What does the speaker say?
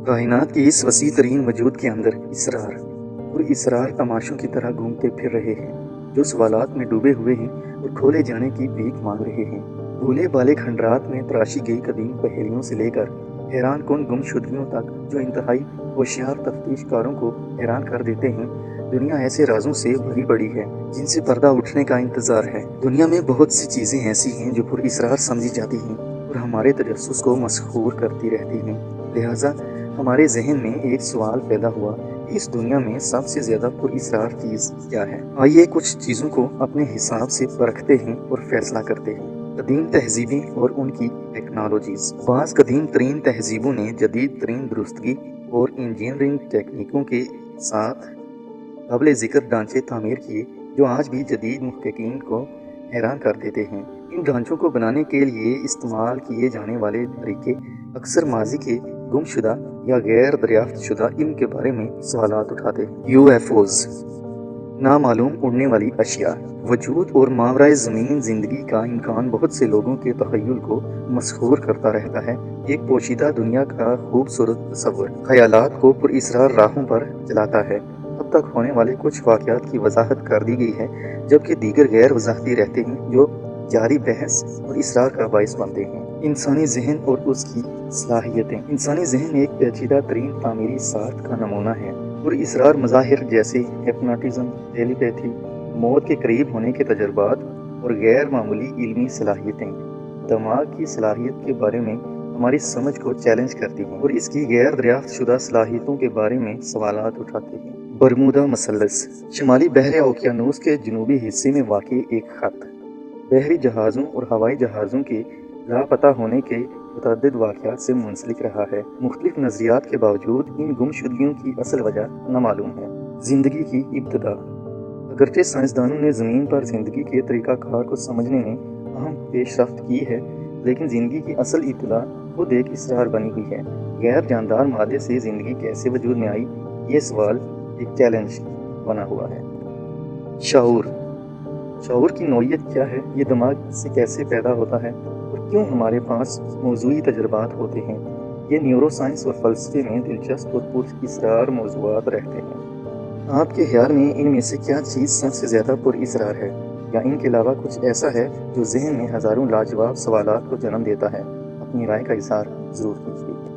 کائنات کی اس وسیع ترین وجود کے اندر اسرار اور اسرار تماشوں کی طرح گھومتے پھر رہے ہیں، جو سوالات میں ڈوبے ہوئے ہیں اور کھولے جانے کی بھیک مانگ رہے ہیں۔ بھولے بالے کھنڈرات میں تراشی گئی قدیم پہیلیوں سے لے کر حیران کن گمشدگیوں تک، جو انتہائی ہوشیار تفتیش کاروں کو حیران کر دیتے ہیں۔ دنیا ایسے رازوں سے بھری پڑی ہے جن سے پردہ اٹھنے کا انتظار ہے۔ دنیا میں بہت سی چیزیں ایسی ہیں جو پر اسرار سمجھی جاتی ہیں اور ہمارے تجسس کو مسحور کرتی رہتی ہیں۔ لہٰذا ہمارے ذہن میں ایک سوال پیدا ہوا کہ اس دنیا میں سب سے زیادہ پر اسرار چیز کیا ہے؟ آئیے کچھ چیزوں کو اپنے حساب سے پرکھتے ہیں اور فیصلہ کرتے ہیں۔ قدیم تہذیبیں اور ان کی ٹیکنالوجیز۔ بعض قدیم ترین تہذیبوں نے جدید ترین درستگی اور انجینئرنگ ٹیکنیکوں کے ساتھ قابل ذکر ڈھانچے تعمیر کیے، جو آج بھی جدید محققین کو حیران کر دیتے ہیں۔ ان ڈھانچوں کو بنانے کے لیے استعمال کیے جانے والے طریقے اکثر ماضی کے گم شدہ یا غیر دریافت شدہ علم کے بارے میں سوالات اٹھاتے ہیں۔ UFOز، نامعلوم اڑنے والی اشیاء۔ وجود اور ماورائے زمین زندگی کا امکان بہت سے لوگوں کے تخیل کو مسحور کرتا رہتا ہے۔ ایک پوشیدہ دنیا کا خوبصورت تصور خیالات کو پر اسرار راہوں پر چلاتا ہے۔ اب تک ہونے والے کچھ واقعات کی وضاحت کر دی گئی ہے، جبکہ دیگر غیر وضاحتی رہتے ہیں جو جاری بحث اور اسرار کا باعث بنتے ہیں۔ انسانی ذہن اور اس کی صلاحیتیں۔ انسانی ذہن ایک پیچیدہ ترین تعمیری ساخت کا نمونہ ہے۔ پر اسرار مظاہر جیسے ہپناٹزم، ٹیلی پیتھی، موت کے قریب ہونے کے تجربات اور غیر معمولی علمی صلاحیتیں دماغ کی صلاحیت کے بارے میں ہماری سمجھ کو چیلنج کرتی ہیں اور اس کی غیر دریافت شدہ صلاحیتوں کے بارے میں سوالات اٹھاتے ہیں۔ برمودا مثلث، شمالی بحر اوقیانوس کے جنوبی حصے میں واقع ایک خط، بحری جہازوں اور ہوائی جہازوں کے لاپتہ ہونے کے متعدد واقعات سے منسلک رہا ہے۔ مختلف نظریات کے باوجود ان گمشدگیوں کی اصل وجہ نامعلوم ہے۔ زندگی کی ابتدا۔ اگرچہ سائنسدانوں نے زمین پر زندگی کے طریقہ کار کو سمجھنے میں اہم پیش رفت کی ہے، لیکن زندگی کی اصل ابتدا خود ایک اسرار بنی ہوئی ہے۔ غیر جاندار مادے سے زندگی کیسے وجود میں آئی، یہ سوال ایک چیلنج بنا ہوا ہے۔ شعور۔ شعور کی نوعیت کیا ہے؟ یہ دماغ سے کیسے پیدا ہوتا ہے اور کیوں ہمارے پاس موضوعی تجربات ہوتے ہیں؟ یہ نیورو سائنس اور فلسفے میں دلچسپ اور پر اسرار موضوعات رہتے ہیں۔ آپ کے خیال میں ان میں سے کیا چیز سب سے زیادہ پر اسرار ہے، یا ان کے علاوہ کچھ ایسا ہے جو ذہن میں ہزاروں لاجواب سوالات کو جنم دیتا ہے؟ اپنی رائے کا اظہار ضرور کیجیے۔